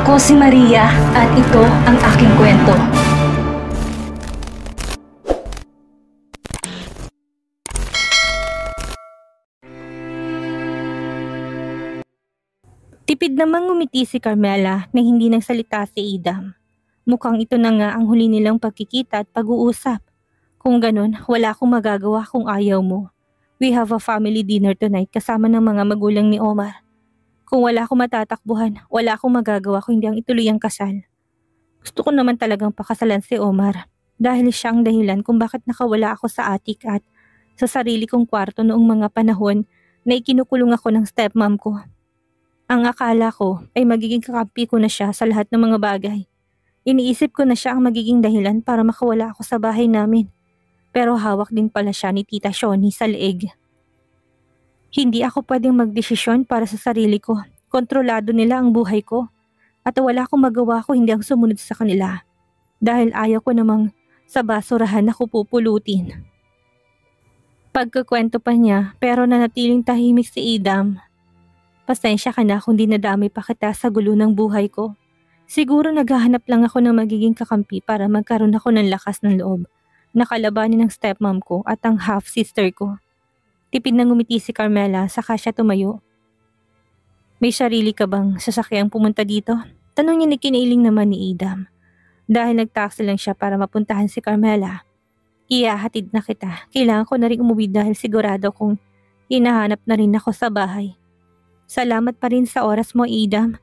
Ako si Maria at ito ang aking kwento. Tipid namang ngumiti si Carmela na hindi nagsalita si Idam. Mukhang ito na nga ang huli nilang pagkikita at pag-uusap. Kung ganun, wala akong magagawa kung ayaw mo. We have a family dinner tonight kasama ng mga magulang ni Omar. Kung wala akong matatakbuhan, wala akong magagawa kung hindi ang ituloy ang kasal. Gusto ko naman talagang pakasalan si Omar dahil siya ang dahilan kung bakit nakawala ako sa attic at sa sarili kong kwarto noong mga panahon na ikinukulong ako ng stepmom ko. Ang akala ko ay magiging kakampi ko na siya sa lahat ng mga bagay. Iniisip ko na siya ang magiging dahilan para makawala ako sa bahay namin. Pero hawak din pala siya ni Tita Shoni sa leeg. Hindi ako pwedeng magdesisyon para sa sarili ko. Kontrolado nila ang buhay ko. At wala akong magawa kung hindi ang sumunod sa kanila. Dahil ayaw ko namang sa basurahan ako pupulutin. Pagkukwento pa niya pero nanatiling tahimik si Idam. Pasensya ka na kung dinadamay pa kita sa gulo ng buhay ko. Siguro naghahanap lang ako ng magiging kakampi para magkaroon ako ng lakas ng loob. Nakalabanin ng stepmom ko at ang half-sister ko. Tipid na ngumiti si Carmela saka siya tumayo. May sarili ka bang sasakyang pumunta dito? Tanong niya ni kinailing naman ni Idam. Dahil nagtaksi lang siya para mapuntahan si Carmela. Iyahatid na kita. Kailangan ko na rin umuwi dahil sigurado kong hinahanap na rin ako sa bahay. Salamat pa rin sa oras mo, Idam.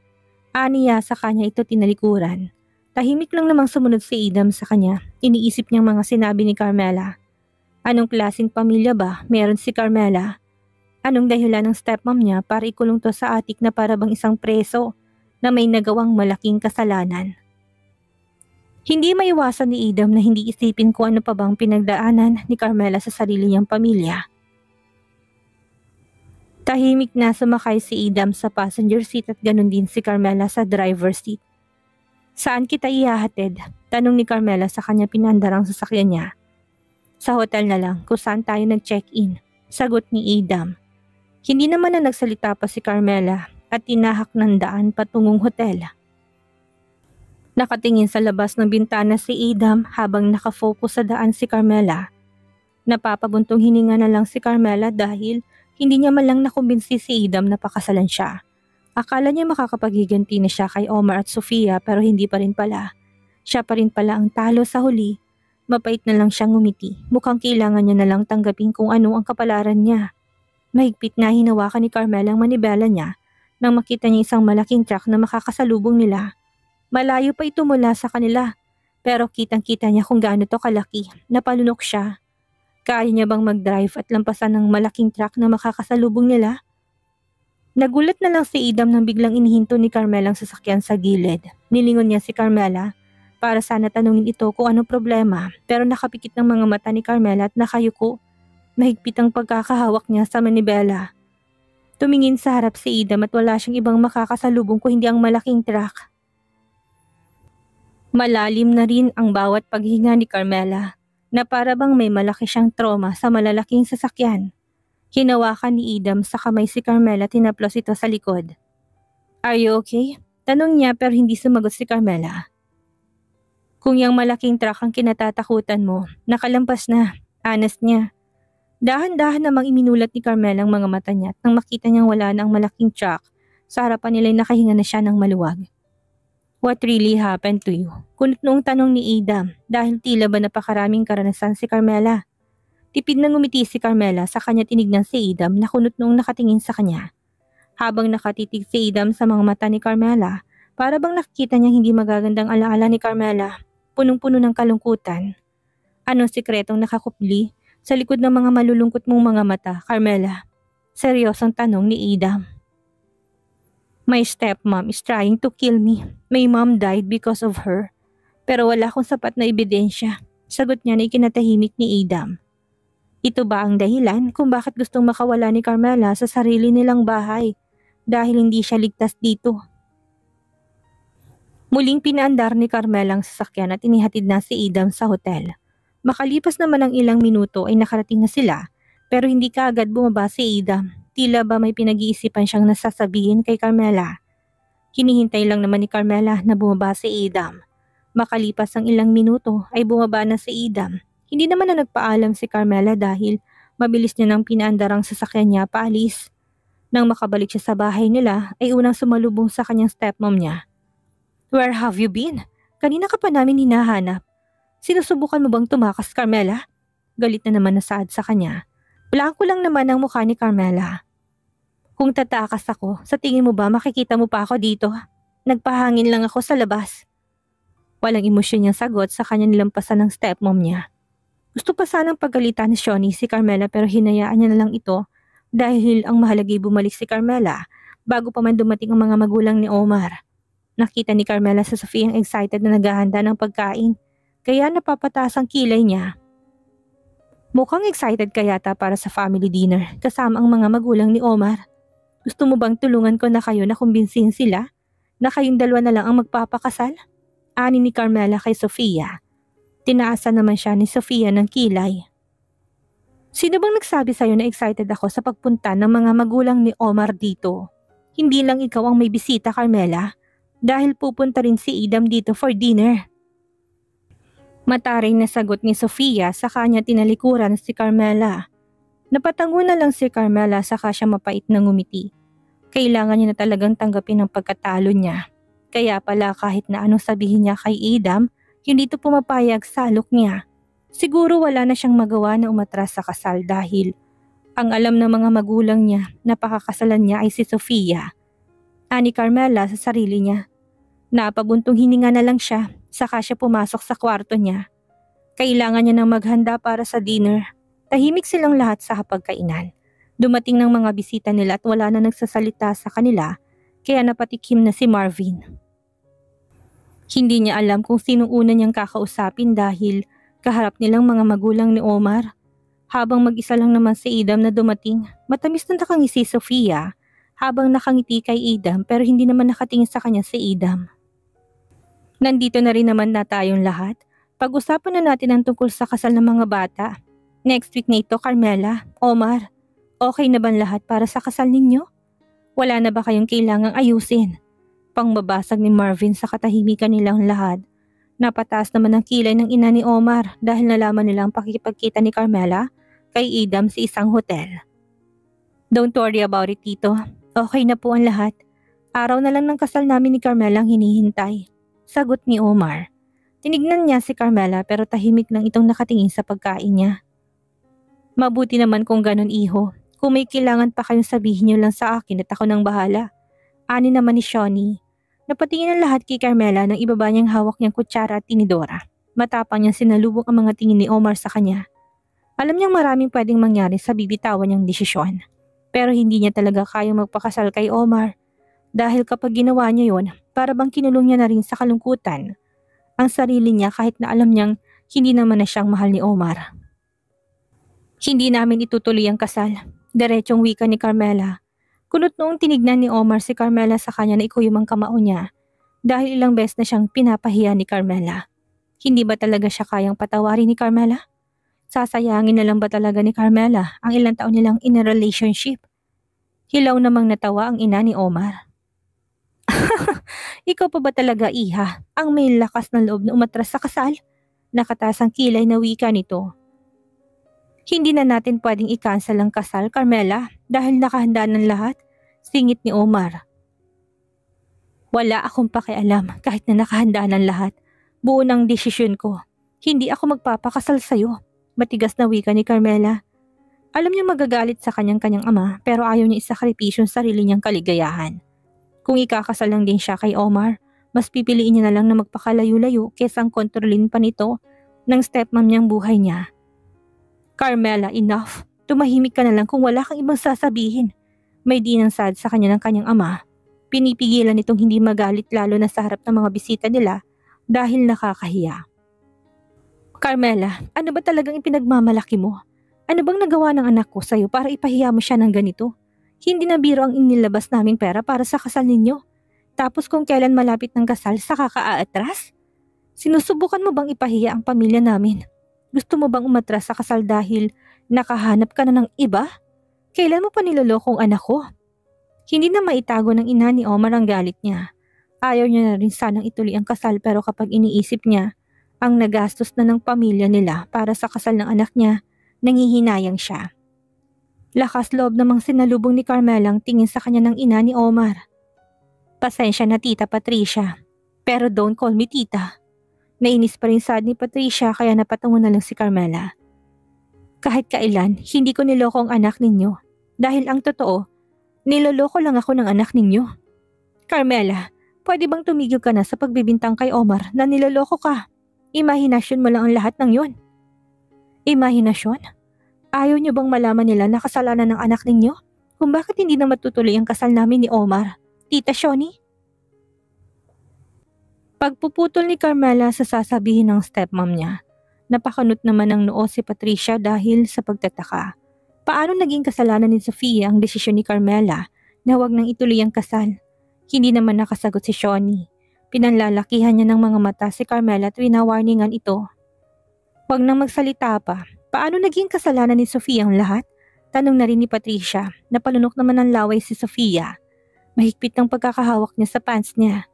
Aniya sa kanya ito tinalikuran. Tahimik lang namang sumunod si Idam sa kanya. Iniisip niyang mga sinabi ni Carmela. Anong klaseng pamilya ba meron si Carmela? Anong dahilan ng stepmom niya para ikulong to sa attic na para bang isang preso na may nagawang malaking kasalanan? Hindi maiwasan ni Idam na hindi isipin kung ano pa bang pinagdaanan ni Carmela sa sarili niyang pamilya. Tahimik na sumakay si Idam sa passenger seat at ganun din si Carmela sa driver's seat. Saan kita ihahatid? Tanong ni Carmela sa kanya pinandarang sasakyan niya. Sa hotel na lang kung saan tayo nag-check-in, sagot ni Idam. Hindi naman na nagsalita pa si Carmela at tinahak ng daan patungong hotel. Nakatingin sa labas ng bintana si Idam habang nakafocus sa daan si Carmela. Napapabuntong hininga na lang si Carmela dahil hindi niya man lang nakumbinsi si Idam na pakasalan siya. Akala niya makakapaghiganti na siya kay Omar at Sofia pero hindi pa rin pala. Siya pa rin pala ang talo sa huli. Mapait na lang siyang ngumiti. Mukhang kailangan niya na lang tanggapin kung ano ang kapalaran niya. Mahigpit na hinawakan ni Carmela ang manibela niya nang makita niya isang malaking truck na makakasalubong nila. Malayo pa ito mula sa kanila pero kitang-kita niya kung gaano to kalaki. Napalunok siya. Kaya niya bang mag-drive at lampasan ng malaking truck na makakasalubong nila? Nagulat na lang si Idam nang biglang inihinto ni Carmela ang sasakyan sa gilid. Nilingon niya si Carmela para sana tanungin ito kung anong problema pero nakapikit ng mga mata ni Carmela at nakayuko. Mahigpit ang pagkakahawak niya sa manibela. Tumingin sa harap si Idam at wala siyang ibang makakasalubong kung hindi ang malaking truck. Malalim na rin ang bawat paghinga ni Carmela na para bang may malaki siyang trauma sa malalaking sasakyan. Hinawakan ni Idam sa kamay si Carmela at tinaplos ito sa likod. Are you okay? Tanong niya pero hindi sumagot si Carmela. Kung yung malaking truck ang kinatatakutan mo, nakalampas na, honest niya. Dahan-dahan namang iminulat ni Carmela ang mga mata niya at nang makita niyang wala na ang malaking truck, sa harapan nila ay nakahinga na siya ng maluwag. What really happened to you? Kunot noong tanong ni Idam dahil tila ba napakaraming karanasan si Carmela. Tipid na ngumiti si Carmela sa kanya tinignan si Idam na kunot noong nakatingin sa kanya. Habang nakatitig si Idam sa mga mata ni Carmela, para bang nakikita niyang hindi magagandang alaala ni Carmela, punong-puno ng kalungkutan. Anong sikretong nakakupli sa likod ng mga malulungkot mong mga mata, Carmela? Seryosong tanong ni Idam. My stepmom is trying to kill me. My mom died because of her. Pero wala akong sapat na ebidensya. Sagot niya na ikinatahimik ni Idam. Ito ba ang dahilan kung bakit gustong makawala ni Carmela sa sarili nilang bahay dahil hindi siya ligtas dito? Muling pinaandar ni Carmela ang sasakyan at inihatid na si Idam sa hotel. Makalipas naman ng ilang minuto ay nakarating na sila pero hindi kaagad bumaba si Idam. Tila ba may pinag-iisipan siyang nasasabihin kay Carmela. Hinihintay lang naman ni Carmela na bumaba si Idam. Makalipas ang ilang minuto ay bumaba na si Idam. Hindi naman na nagpaalam si Carmela dahil mabilis niya nang pinaandar ang sasakyan niya paalis. Nang makabalik siya sa bahay nila ay unang sumalubong sa kanyang stepmom niya. "Where have you been? Kanina ka pa namin hinahanap. Sinusubukan mo bang tumakas, Carmela?" Galit na naman na Saad sa kanya. Blanko lang naman ang mukha ni Carmela. "Kung tatakas ako, sa tingin mo ba makikita mo pa ako dito? Nagpahangin lang ako sa labas." Walang emosyon niyang sagot sa kanya nilampasan ng stepmom niya. Gusto pa sanang pagalitan ni Shawnee si Carmela pero hinayaan niya na lang ito dahil ang mahalagay bumalik si Carmela bago pa man dumating ang mga magulang ni Omar. Nakita ni Carmela sa Sofia ang excited na naghahanda ng pagkain kaya napapataas ang kilay niya. Mukhang excited ka yata para sa family dinner kasama ang mga magulang ni Omar. Gusto mo bang tulungan ko na kayo na kumbinsihin sila na kayong dalawa na lang ang magpapakasal? Ani ni Carmela kay Sofia. Tinaasan naman siya ni Sofia ng kilay. "Sino bang nagsabi sa'yo na excited ako sa pagpunta ng mga magulang ni Omar dito? Hindi lang ikaw ang may bisita, Carmela, dahil pupunta rin si Idam dito for dinner." Mataring na sagot ni Sofia sa kanya tinalikuran si Carmela. Napatango na lang si Carmela saka siya mapait na ngumiti. Kailangan niya na talagang tanggapin ang pagkatalo niya. Kaya pala kahit na anong sabihin niya kay Idam, hindi ito pumapayag sa alok niya. Siguro wala na siyang magawa na umatras sa kasal dahil ang alam ng mga magulang niya na pakakasalan niya ay si Sofia. Ani Carmela sa sarili niya. Napabuntong hininga na lang siya saka siya pumasok sa kwarto niya. Kailangan niya nang maghanda para sa dinner. Tahimik silang lahat sa hapagkainan. Dumating ng mga bisita nila at wala na nagsasalita sa kanila kaya napatikim na si Marvin. Hindi niya alam kung sinong una niyang kakausapin dahil kaharap nilang mga magulang ni Omar. Habang mag-isa lang naman si Idam na dumating, matamis na nakangisi si Sofia habang nakangiti kay Idam pero hindi naman nakatingin sa kanya si Idam. Nandito na rin naman na tayong lahat. Pag-usapan na natin ang tungkol sa kasal ng mga bata. Next week na ito, Carmela, Omar. Okay na ba lahat para sa kasal ninyo? Wala na ba kayong kailangang ayusin? Pangbabasag ni Marvin sa katahimikan nilang lahat. Napataas naman ang kilay ng ina ni Omar dahil nalaman nilang pakikipagkita ni Carmela kay Idam sa isang hotel. "Don't worry about it, Tito. Okay na po ang lahat. Araw na lang ng kasal namin ni Carmela ang hinihintay." Sagot ni Omar. Tinignan niya si Carmela pero tahimik lang itong nakatingin sa pagkain niya. "Mabuti naman kung ganun, iho. Kung may kailangan pa kayong sabihin niyo lang sa akin at ako nang bahala." Ani naman ni Shawnee. Napatingin ang lahat kay Carmela nang ibaba niyang hawak niyang kutsara at tinidora. Matapang niyang sinalubong ang mga tingin ni Omar sa kanya. Alam niyang maraming pwedeng mangyari sa bibitawan niyang desisyon. Pero hindi niya talaga kayang magpakasal kay Omar. Dahil kapag ginawa niya yon, para bang kinulong niya na rin sa kalungkutan ang sarili niya kahit na alam niyang hindi naman na siyang mahal ni Omar. "Hindi namin itutuloy ang kasal." Diretsong wika ni Carmela. Kunot noong tinignan ni Omar si Carmela sa kanya na ikuyom ang kamao niya dahil ilang beses na siyang pinapahiya ni Carmela. Hindi ba talaga siya kayang patawarin ni Carmela? Sasayangin na lang ba talaga ni Carmela ang ilang taon nilang in a relationship? Hilaw namang natawa ang ina ni Omar. "Ikaw pa ba talaga, iha, ang may lakas ng loob na umatras sa kasal?" Nakataas ang kilay na wika nito. "Hindi na natin pwedeng i-cancel ang kasal, Carmela, dahil nakahanda ng lahat," singit ni Omar. "Wala akong pakialam kahit na nakahanda ng lahat. Buo ng desisyon ko. Hindi ako magpapakasal sa'yo." Matigas na wika ni Carmela. Alam niya magagalit sa kanyang ama pero ayaw niya isakripisyo ang sarili niyang kaligayahan. Kung ikakasal lang din siya kay Omar, mas pipiliin niya na lang na magpakalayo-layo kaysa ang kontrolin pa nito ng stepmom niyang buhay niya. "Carmela, enough. Tumahimik ka na lang kung wala kang ibang sasabihin." May dinansad sa kanya ng kanyang ama. Pinipigilan itong hindi magalit lalo na sa harap ng mga bisita nila dahil nakakahiya. "Carmela, ano ba talagang ipinagmamalaki mo? Ano bang nagawa ng anak ko sa'yo para ipahiya mo siya ng ganito? Hindi na biro ang inilabas naming pera para sa kasal ninyo. Tapos kung kailan malapit ng kasal, saka ka aatras? Sinusubukan mo bang ipahiya ang pamilya namin? Gusto mo bang umatras sa kasal dahil nakahanap ka na ng iba? Kailan mo pa niloloko ang anak ko?" Hindi na maitago ng ina ni Omar ang galit niya. Ayaw niya na rin sanang ituloy ang kasal pero kapag iniisip niya ang nagastos na ng pamilya nila para sa kasal ng anak niya, nangihinayang siya. Lakas loob namang sinalubong ni Carmela ang tingin sa kanya ng ina ni Omar. Pasensya na Tita Patricia, pero don't call me tita. Nainis pa rin sad ni Patricia kaya napatungo na lang si Carmela. Kahit kailan, hindi ko niloko ang anak ninyo. Dahil ang totoo, niloloko lang ako ng anak ninyo. Carmela, pwede bang tumigil ka na sa pagbibintang kay Omar na niloloko ka? Imahinasyon mo lang ang lahat ng yon. Imahinasyon? Ayaw niyo bang malaman nila na kasalanan ng anak ninyo? Kung bakit hindi na matutuloy ang kasal namin ni Omar, Tita Shoni? Pagpuputol ni Carmela sa sasabihin ng stepmom niya, napakanot naman ng noo si Patricia dahil sa pagtataka. Paano naging kasalanan ni Sofia ang desisyon ni Carmela na huwag nang ituloy ang kasal? Hindi naman nakasagot si Shoni. Pinanlalakihan niya ng mga mata si Carmela at winawarningan ito. Huwag nang magsalita pa. Paano naging kasalanan ni Sofia ang lahat? Tanong na rin ni Patricia. Napalunok naman ng laway si Sofia. Mahigpit ang pagkakahawak niya sa pants niya.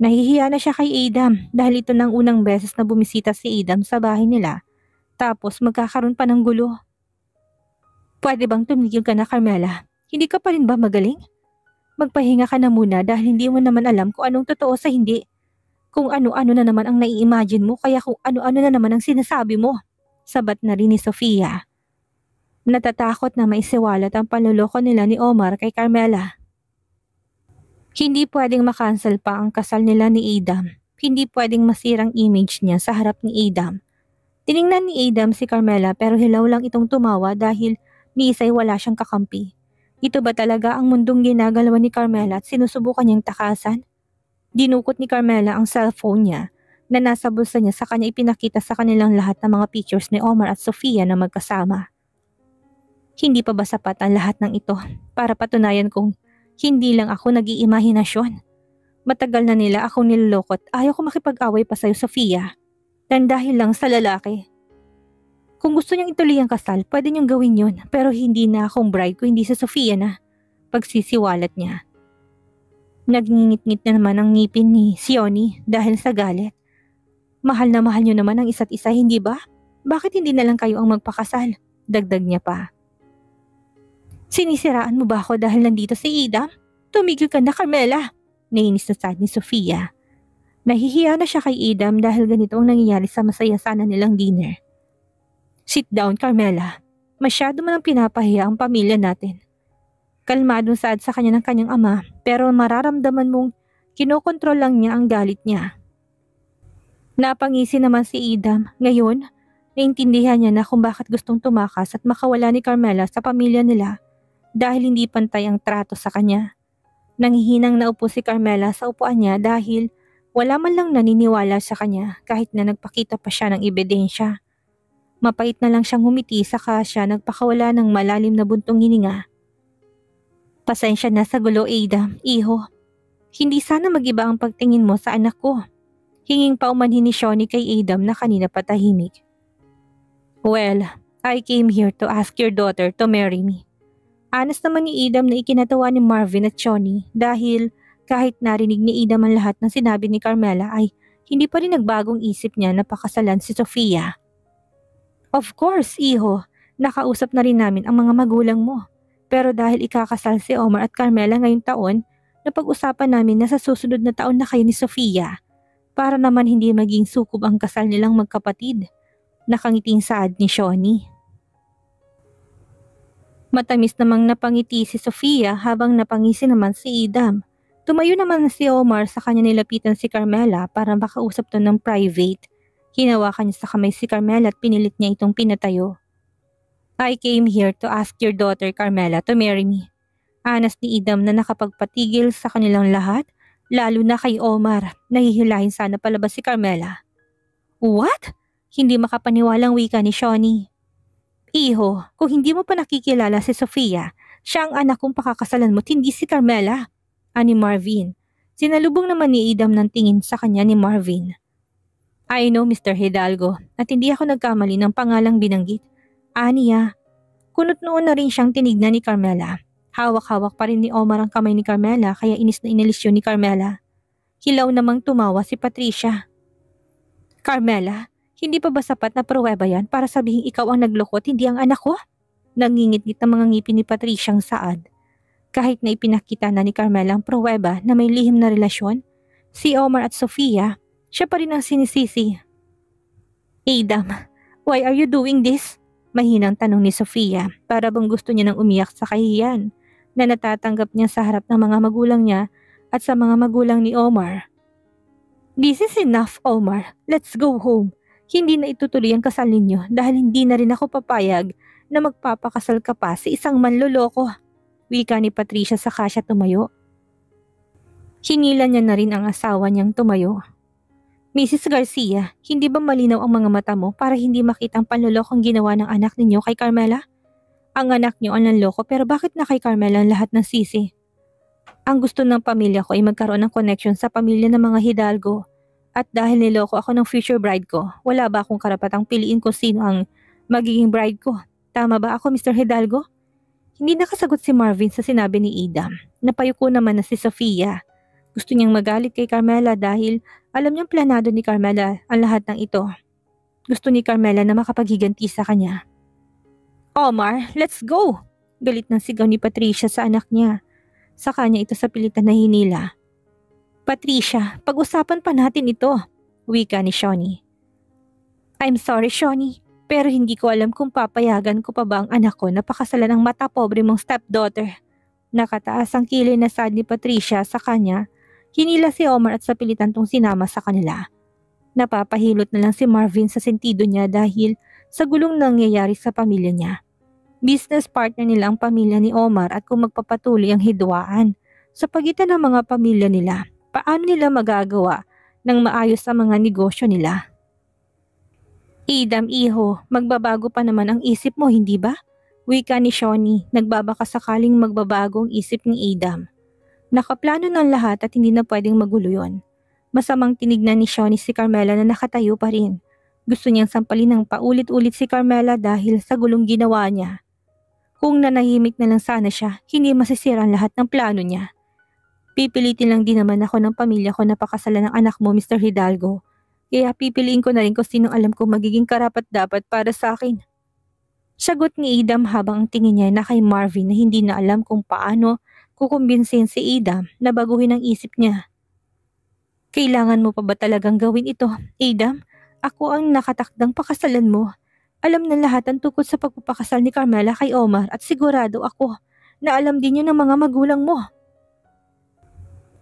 Nahihiya na siya kay Adam dahil ito nang unang beses na bumisita si Adam sa bahay nila. Tapos magkakaroon pa ng gulo. Pwede bang tumigil ka na, Carmela? Hindi ka pa rin ba magaling? Magpahinga ka na muna dahil hindi mo naman alam kung anong totoo sa hindi. Kung ano-ano na naman ang nai-imagine mo kaya kung ano-ano na naman ang sinasabi mo. Sabat na rin ni Sofia. Natatakot na maisiwalat ang panloloko nila ni Omar kay Carmela. Hindi pwedeng makancel pa ang kasal nila ni Adam. Hindi pwedeng masirang image niya sa harap ni Adam. Tiningnan ni Adam si Carmela pero hilaw lang itong tumawa dahil ni Isay wala siyang kakampi. Ito ba talaga ang mundong ginagalawan ni Carmela at sinusubukan niyang takasan? Dinukot ni Carmela ang cellphone niya na nasa bulsa niya sa kanya ipinakita sa kanilang lahat ng mga pictures ni Omar at Sofia na magkasama. Hindi pa ba sapat ang lahat ng ito para patunayan kong hindi lang ako nag-iimahinasyon. Matagal na nila akong nilolokot. Ayaw ko makipag-away pa sa'yo, Sofia. Dan dahil lang sa lalaki. Kung gusto niyang ituloy ang kasal, pwede niyang gawin yun. Pero hindi na akong bride ko, hindi sa Sofia na. Pagsisiwalat niya. Nagngingit-ngit na naman ang ngipin ni Sioni dahil sa galit. Mahal na mahal niyo naman ang isa't isa, hindi ba? Bakit hindi na lang kayo ang magpakasal? Dagdag niya pa. Sinisiraan mo ba ako dahil nandito si Adam? Tumigil ka na, Carmela. Nainis na sad ni Sofia. Nahihiya na siya kay Adam dahil ganito ang nangyayari sa masaya sana nilang dinner. Sit down, Carmela. Masyado mo nang pinapahiya ang pamilya natin. Kalmadong sad sa kanya ng kanyang ama pero mararamdaman mong kinokontrol lang niya ang galit niya. Napangisi naman si Adam. Ngayon, naintindihan niya na kung bakit gustong tumakas at makawala ni Carmela sa pamilya nila. Dahil hindi pantay ang trato sa kanya. Nanghihinang naupo si Carmela sa upuan niya dahil wala man lang naniniwala sa kanya kahit na nagpakita pa siya ng ebidensya. Mapait na lang siyang humiti saka siya nagpakawala ng malalim na buntong hininga. Pasensya na sa gulo, Adam, iho. Hindi sana mag-iba ang pagtingin mo sa anak ko. Hinging paumanhin ni Shoni kay Adam na kanina patahimik. Well, I came here to ask your daughter to marry me. Honest naman ni Adam na ikinatawa ni Marvin at Shoni dahil kahit narinig ni Adam ang lahat ng sinabi ni Carmela ay hindi pa rin nagbagong isip niya na pakasalan si Sofia. Of course, iho, nakausap na rin namin ang mga magulang mo. Pero dahil ikakasal si Omar at Carmela ngayong taon, napag-usapan namin na sa susunod na taon na kayo ni Sofia para naman hindi maging sukob ang kasal nilang magkapatid. Nakangiting saad ni Shoni. Matamis namang napangiti si Sofia habang napangisi naman si Adam. Tumayo naman si Omar sa kanya nilapitan si Carmela para makausap to ng private. Hinawakan niya sa kamay si Carmela at pinilit niya itong pinatayo. I came here to ask your daughter Carmela to marry me. Anas ni Adam na nakapagpatigil sa kanilang lahat, lalo na kay Omar. Nahihilahin sana palabas si Carmela. What? Hindi makapaniwalang wika ni Shoni. Iho, kung hindi mo pa nakikilala si Sofia, siya ang anak kong pakakasalan mo, hindi si Carmela. Ani Marvin. Sinalubong naman ni Adam ng tingin sa kanya ni Marvin. I know Mr. Hidalgo at hindi ako nagkamali ng pangalang binanggit. Aniya. Kunot noon na rin siyang tinignan ni Carmela. Hawak-hawak pa rin ni Omar ang kamay ni Carmela kaya inis na inalis yun ni Carmela. Hilaw namang tumawa si Patricia. Carmela, hindi pa ba sapat na pruweba yan para sabihin ikaw ang nagloko at hindi ang anak ko? Nangingit-ngit ang mga ngipin ni Patricia ang saad. Kahit na ipinakita na ni Carmela ang pruweba na may lihim na relasyon, si Omar at Sofia, siya pa rin ang sinisisi. Adam, why are you doing this? Mahinang tanong ni Sofia para bang gusto niya nang umiyak sa kahihiyan na natatanggap niya sa harap ng mga magulang niya at sa mga magulang ni Omar. This is enough, Omar. Let's go home. Hindi na itutuloy ang kasal ninyo dahil hindi na rin ako papayag na magpapakasal ka pa sa isang manloloko. Wika ni Patricia saka siya tumayo. Hinila niya na rin ang asawa niyang tumayo. Mrs. Garcia, hindi ba malinaw ang mga mata mo para hindi makita ang panlolokong ginawa ng anak ninyo kay Carmela? Ang anak niyo ang nanloko pero bakit na kay Carmela ang lahat ng sisi? Ang gusto ng pamilya ko ay magkaroon ng connection sa pamilya ng mga Hidalgo. At dahil niloko ako ng future bride ko, wala ba akong karapatang piliin kung sino ang magiging bride ko? Tama ba ako, Mr. Hidalgo? Hindi nakasagot si Marvin sa sinabi ni Adam. Napayuko naman na si Sofia. Gusto niyang magalit kay Carmela dahil alam niyang planado ni Carmela ang lahat ng ito. Gusto ni Carmela na makapaghiganti sa kanya. Omar, let's go! Galit ng sigaw ni Patricia sa anak niya. Sa kanya ito sa pilitan na hinila. Patricia, pag-usapan pa natin ito, wika ni Shawnee. I'm sorry, Shawnee, pero hindi ko alam kung papayagan ko pa ba ang anak ko na pakasalan ng mata pobre mong stepdaughter. Nakataas ang kilay na sad ni Patricia sa kanya. Hinila si Omar at sa pilitan tong sinama sa kanila. Napapahilot na lang si Marvin sa sentido niya dahil sa gulong nangyayari sa pamilya niya. Business partner nila ang pamilya ni Omar at kung magpapatuloy ang hidwaan sa pagitan ng mga pamilya nila, paano nila magagawa ng maayos ang mga negosyo nila? Adam, iho, magbabago pa naman ang isip mo, hindi ba? Wika ni Shawnee, nagbabaka sakaling magbabago ang isip ni Adam. Nakaplano ng lahat at hindi na pwedeng magulo yun. Masamang tinignan ni Shawnee si Carmela na nakatayo pa rin. Gusto niyang sampalin ng paulit-ulit si Carmela dahil sa gulong ginawa niya. Kung nanahimik na lang sana siya, hindi masisira ang lahat ng plano niya. Pipilitin lang din naman ako ng pamilya ko na pakasalan ng anak mo, Mr. Hidalgo. Kaya pipiliin ko na rin kung sinong alam ko magiging karapat-dapat para sa akin. Sagot ni Adam habang ang tingin niya na kay Marvin na hindi na alam kung paano kukumbinsin si Adam na baguhin ang isip niya. Kailangan mo pa ba talagang gawin ito, Adam? Ako ang nakatakdang pakasalan mo. Alam na lahat ang tungkol sa pagpapakasal ni Carmela kay Omar at sigurado ako na alam din yun ng mga magulang mo.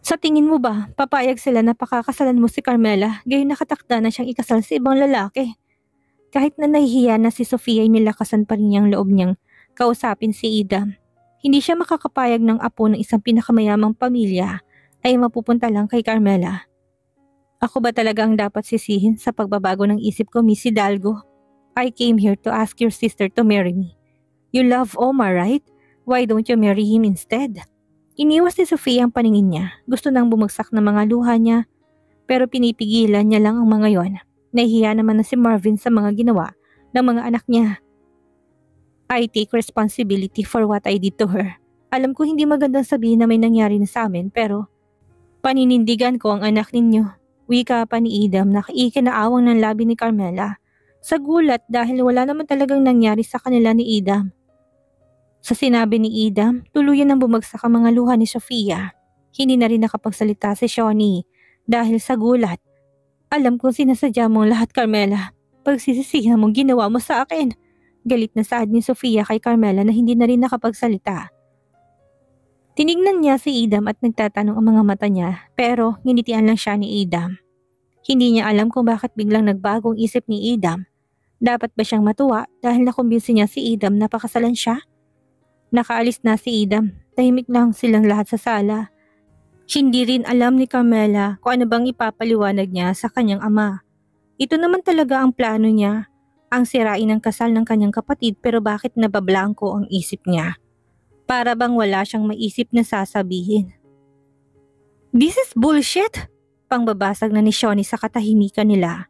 Sa tingin mo ba, papayag sila na pakakasalan mo si Carmela gayon nakatakda na siyang ikasal sa ibang lalaki? Kahit na nahihiya na si Sofia ay nilakasan pa rin niyang loob niyang kausapin si Adam. Hindi siya makakapayag ng apo ng isang pinakamayamang pamilya ay mapupunta lang kay Carmela. Ako ba talaga ang dapat sisihin sa pagbabago ng isip ko, Miss Hidalgo? I came here to ask your sister to marry me. You love Omar, right? Why don't you marry him instead? Iniwas ni Sofia ang paningin niya. Gusto nang bumagsak ng mga luha niya, pero pinipigilan niya lang ang mga yon. Nahihiya naman na si Marvin sa mga ginawa ng mga anak niya. I take responsibility for what I did to her. Alam ko hindi magandang sabihin na may nangyari na sa amin pero paninindigan ko ang anak ninyo. Wika pa ni Adam na ikinaawang ng labi ni Carmela. Sa gulat dahil wala naman talagang nangyari sa kanila ni Adam. Sa sinabi ni Adam, tuluyan nang bumagsak ang mga luha ni Sofia. Hindi na rin nakapagsalita si Shawnee dahil sa gulat. Alam kong sinasadya mo ang lahat, Carmela. Pagsisisihan mong ginawa mo sa akin. Galit na saad ni Sofia kay Carmela na hindi na rin nakapagsalita. Tinignan niya si Adam at nagtatanong ang mga mata niya pero nginitian lang siya ni Adam. Hindi niya alam kung bakit biglang nagbago ang isip ni Adam. Dapat ba siyang matuwa dahil nakumbinsi niya si Adam na pakasalan siya? Nakaalis na si Adam. Tahimik lang silang lahat sa sala. Hindi rin alam ni Carmela kung ano bang ipapaliwanag niya sa kanyang ama. Ito naman talaga ang plano niya. Ang sirain ang kasal ng kanyang kapatid pero bakit nabablangko ang isip niya? Para bang wala siyang maisip na sasabihin. This is bullshit! Pangbabasag na ni Shawnee sa katahimikan nila.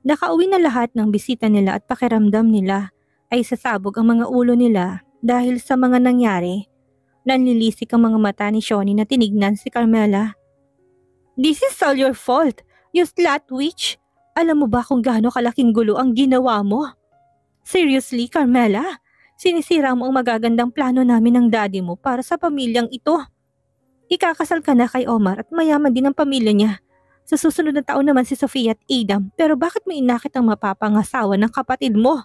Nakauwi na lahat ng bisita nila at pakiramdam nila ay sasabog ang mga ulo nila dahil sa mga nangyari. Nanlilisik ang mga mata ni Shawnee na tinignan si Carmela. This is all your fault, you slut witch. Alam mo ba kung gaano kalaking gulo ang ginawa mo? Seriously, Carmela? Sinisira mo ang magagandang plano namin ng daddy mo para sa pamilyang ito. Ikakasal ka na kay Omar at mayaman din ang pamilya niya. Sa susunod na taon naman si Sofia at Adam, pero bakit mo inakit ang mapapangasawa ng kapatid mo?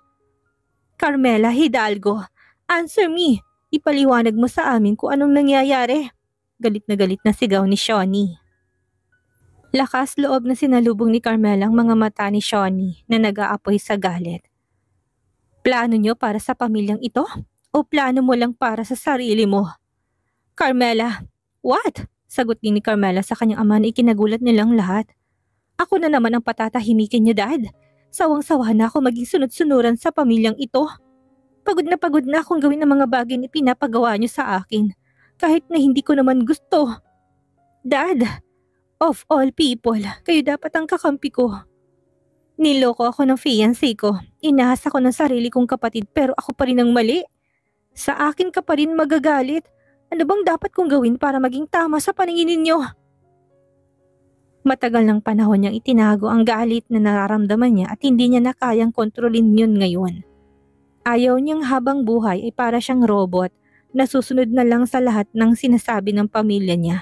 Carmela Hidalgo, answer me. Ipaliwanag mo sa amin kung anong nangyayari. Galit na sigaw ni Shawnee. Lakas loob na sinalubong ni Carmela ang mga mata ni Shawnee na nag-aapoy sa galit. Plano niyo para sa pamilyang ito? O plano mo lang para sa sarili mo? Carmela, what? Sagot din ni Carmela sa kanyang ama na ikinagulat nilang lahat. Ako na naman ang patatahimikin niyo, Dad. Sawang-sawa na ako maging sunod-sunuran sa pamilyang ito. Pagod na akong gawin ang mga bagay na pinapagawa niyo sa akin. Kahit na hindi ko naman gusto. Dad, of all people, kayo dapat ang kakampi ko. Niloko ako ng fiancé ko. Inahas ako ng sarili kong kapatid pero ako pa rin ang mali. Sa akin ka pa rin magagalit. Ano bang dapat kong gawin para maging tama sa paningin ninyo? Matagal ng panahon niyang itinago ang galit na nararamdaman niya at hindi niya na kayang kontrolin yun ngayon. Ayaw niyang habang buhay ay para siyang robot na susunod na lang sa lahat ng sinasabi ng pamilya niya.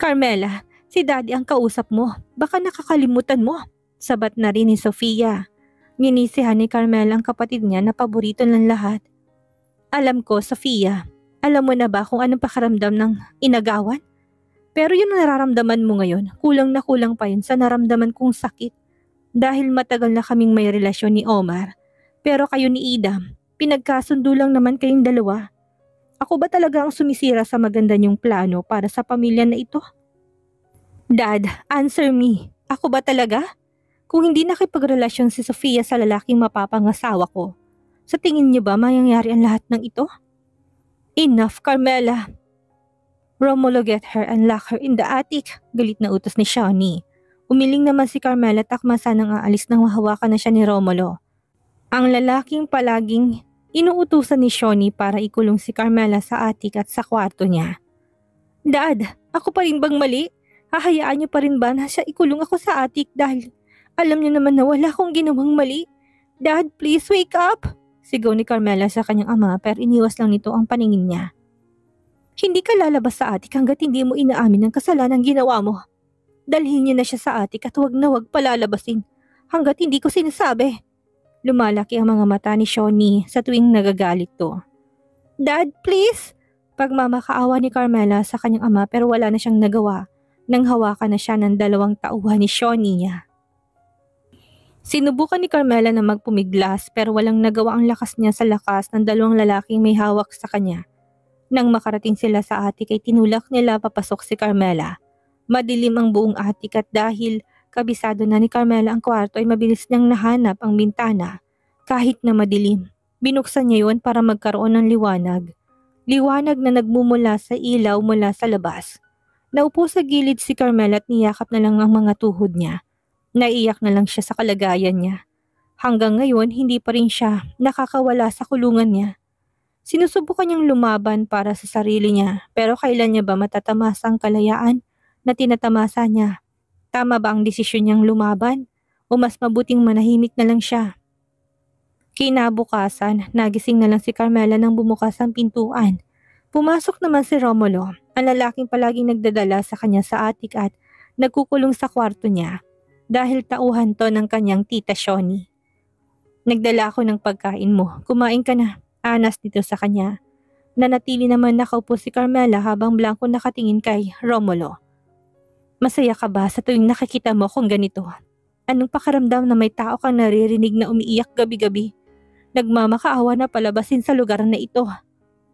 Carmela, si Daddy ang kausap mo. Baka nakakalimutan mo. Sabat na rin ni Sofia. Ninisihan ni Carmela ang kapatid niya na paborito ng lahat. Alam ko, Sofia. Alam mo na ba kung anong pakiramdam ng inagawan? Pero yung nararamdaman mo ngayon, kulang na kulang pa yun sa naramdaman kong sakit. Dahil matagal na kaming may relasyon ni Omar. Pero kayo ni Idam, pinagkasundo lang naman kayong dalawa. Ako ba talaga ang sumisira sa maganda niyong plano para sa pamilya na ito? Dad, answer me. Ako ba talaga? Kung hindi nakipagrelasyon si Sofia sa lalaking mapapangasawa ko, sa tingin niyo ba mangyayari ang lahat ng ito? Enough, Carmela. Romulo, get her and lock her in the attic. Galit na utos ni Shawnee. Umiling naman si Carmela at akma sanang aalis nang mahawakan na siya ni Romulo. Ang lalaking palaging inuutusan ni Shawnee para ikulong si Carmela sa attic at sa kwarto niya. Dad, ako pa rin bang mali? Hahayaan niyo pa rin ba na siya ikulong ako sa attic dahil alam niyo naman na wala akong ginawang mali? Dad, please wake up! Sigaw ni Carmela sa kanyang ama pero iniwas lang nito ang paningin niya. Hindi ka lalabas sa attic hanggat hindi mo inaamin ang kasalanan ginawa mo. Dalhin niyo na siya sa attic at huwag na huwag palalabasin hanggat hindi ko sinasabi. Lumalaki ang mga mata ni Shawnee sa tuwing nagagalit to. Dad, please! Pagmamakaawa ni Carmela sa kanyang ama pero wala na siyang nagawa nang hawakan na siya ng 2 tauhan ni Shawnee niya. Sinubukan ni Carmela na magpumiglas pero walang nagawa ang lakas niya sa lakas ng 2 lalaking may hawak sa kanya. Nang makarating sila sa attic ay tinulak nila papasok si Carmela. Madilim ang buong attic at dahil kabisado na ni Carmela ang kwarto ay mabilis niyang nahanap ang bintana. Kahit na madilim, binuksan niya yun para magkaroon ng liwanag. Liwanag na nagmumula sa ilaw mula sa labas. Naupo sa gilid si Carmela at niyakap na lang ang mga tuhod niya. Naiyak na lang siya sa kalagayan niya. Hanggang ngayon, hindi pa rin siya nakakawala sa kulungan niya. Sinusubukan niyang lumaban para sa sarili niya, pero kailan niya ba matatamasa ang kalayaan na tinatamasa niya? Tama ba ang desisyon niyang lumaban? O mas mabuting manahimik na lang siya? Kinabukasan, nagising na lang si Carmela nang bumukas ang pintuan. Pumasok naman si Romulo, ang lalaking palaging nagdadala sa kanya sa attic at nagkukulong sa kwarto niya. Dahil tauhan to ng kanyang tita Shawnee. Nagdala ako ng pagkain mo. Kumain ka na. Anas dito sa kanya. Nanatili naman nakaupo si Carmela habang blanco nakatingin kay Romulo. Masaya ka ba sa tuwing nakikita mo kung ganito? Anong pakiramdam na may tao kang naririnig na umiiyak gabi-gabi? Nagmamakaawa na palabasin sa lugar na ito.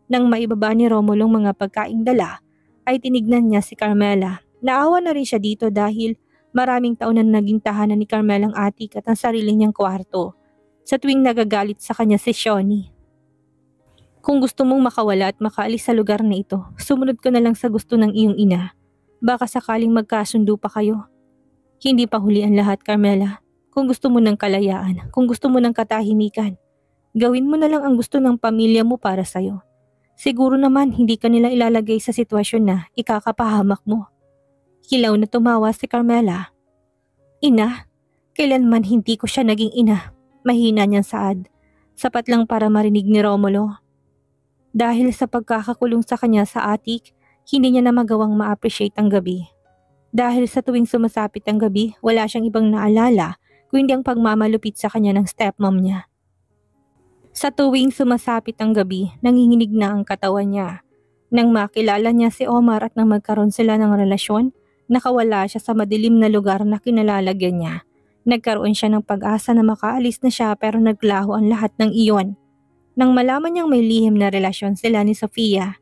Nang maibaba ni Romulo ang mga pagkaing dala, ay tinignan niya si Carmela. Naawa na rin siya dito dahil maraming taon na naging tahanan ni Carmela ang attic at ang sarili niyang kwarto. Sa tuwing nagagalit sa kanya si Shawnee. Kung gusto mong makawala at makaalis sa lugar na ito, sumunod ka na lang sa gusto ng iyong ina. Baka sakaling magkasundo pa kayo. Hindi pa huli ang lahat, Carmela. Kung gusto mo ng kalayaan, kung gusto mo ng katahimikan, gawin mo na lang ang gusto ng pamilya mo para sa'yo. Siguro naman hindi ka nila ilalagay sa sitwasyon na ikakapahamak mo. Hilaw na tumawa si Carmela. Ina, kailanman hindi ko siya naging ina. Mahina niyang saad. Sapat lang para marinig ni Romulo. Dahil sa pagkakakulong sa kanya sa attic, hindi niya na magawang ma-appreciate ang gabi. Dahil sa tuwing sumasapit ang gabi, wala siyang ibang naalala kundi ang pagmamalupit sa kanya ng stepmom niya. Sa tuwing sumasapit ang gabi, nanginginig na ang katawan niya. Nang makilala niya si Omar at nang magkaroon sila ng relasyon, nakawala siya sa madilim na lugar na kinalalagyan niya. Nagkaroon siya ng pag-asa na makaalis na siya pero naglaho ang lahat ng iyon. Nang malaman niyang may lihim na relasyon sila ni Sofia,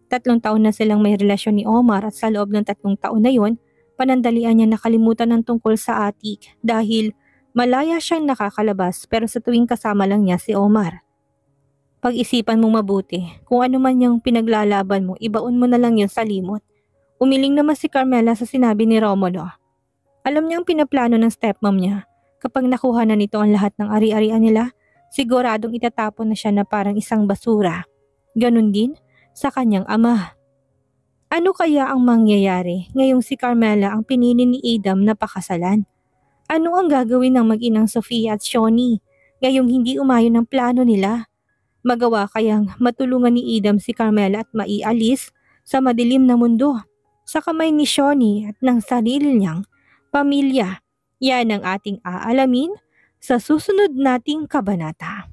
3 taon na silang may relasyon ni Omar at sa loob ng 3 taon na yon, panandalian niya nakalimutan ng tungkol sa attic dahil malaya siyang nakakalabas pero sa tuwing kasama lang niya si Omar. Pag-isipan mong mabuti, kung ano man yung pinaglalaban mo, ibaon mo na lang yun sa limot. Umiling naman si Carmela sa sinabi ni Romulo. Alam niya ang pinaplano ng stepmom niya. Kapag nakuha na nito ang lahat ng ari-arian nila, siguradong itatapon na siya na parang isang basura. Ganon din sa kanyang ama. Ano kaya ang mangyayari ngayong si Carmela ang pinili ni Adam na pakasalan? Ano ang gagawin ng mag-inang Sofia at Shawnee ngayong hindi umayon ang plano nila? Magawa kayang matulungan ni Adam si Carmela at maialis sa madilim na mundo sa kamay ni Shawnee at ng sarili niyang pamilya? Yan ang ating aalamin sa susunod nating kabanata.